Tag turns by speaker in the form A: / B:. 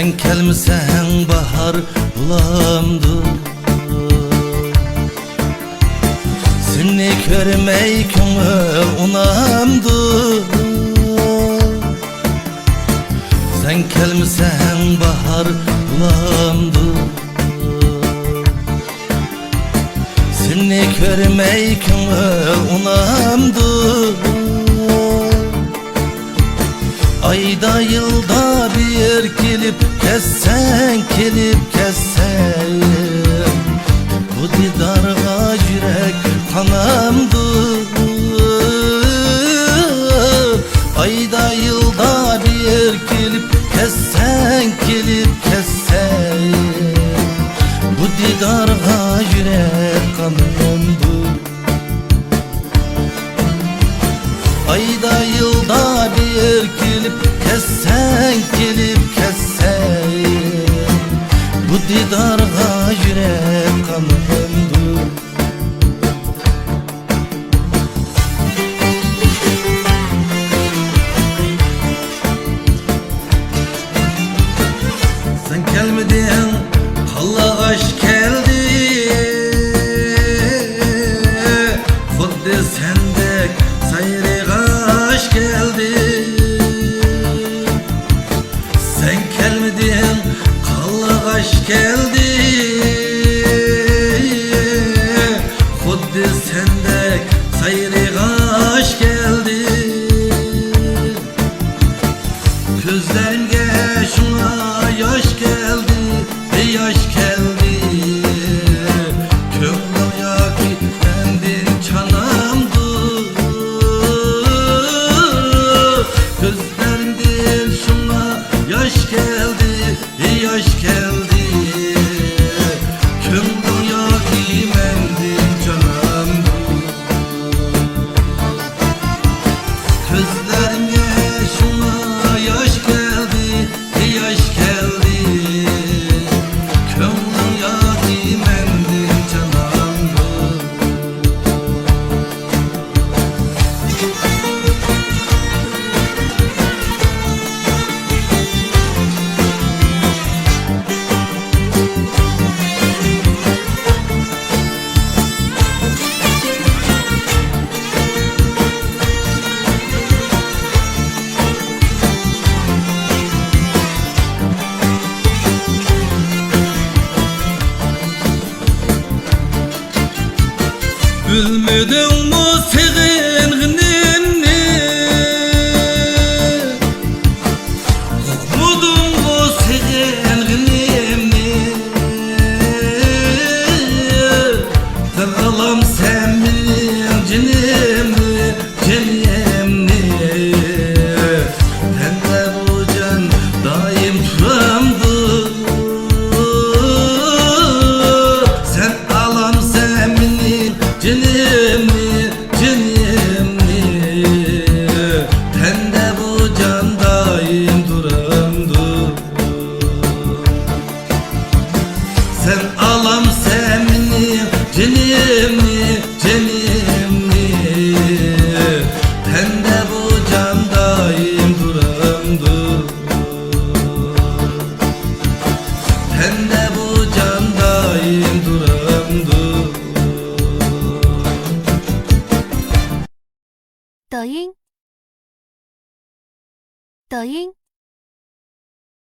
A: Sen kelmesen bahar bulamdı. Seni görmey köngül unamdı. Sen kelmesen bahar bulamdı. Seni görmey köngül unamdı. Ayda yılda bir gelip kessen, gelip kessen, bu didarga yürek kanamdı. Ayda yılda bir gelip kessen, gelip kessen, bu didarga yürek kanamdı. Ayda yılda bir gelip kessen, gelip kessen, bu didarga yürek kanımdı. Sen gelmedin, kalla aşk geldi. Xuddi sendek sayri aşk geldi. Sen gelmedin, kalla aşk geldi. Xuddi sendek sayri aşk geldi. Gözlerimge şuna yaş geldi, yaş geldi. Köngül yaki kendin çanamdı. Gözlerimden şuna yaş geldi, yaş geldi. Köngül yaki mendin çanamdı. Gözlerimge şuna yaş geldi, yaş geldi. Köngül yaki mendin çanamdı. Bilmedin mi sevgilimni? Korkmadın mı sevgilimni? Ben alam sen benim canımni, canımni. Ben de bu can daim turamdı. Sen alam sen benim canımni, canımni. Tende bu can daim duramdı. Sen alam sen benim canımni, canımni. Tende bu can daim duramdı. Tende bu can daim duramdı.
B: 抖音，抖音。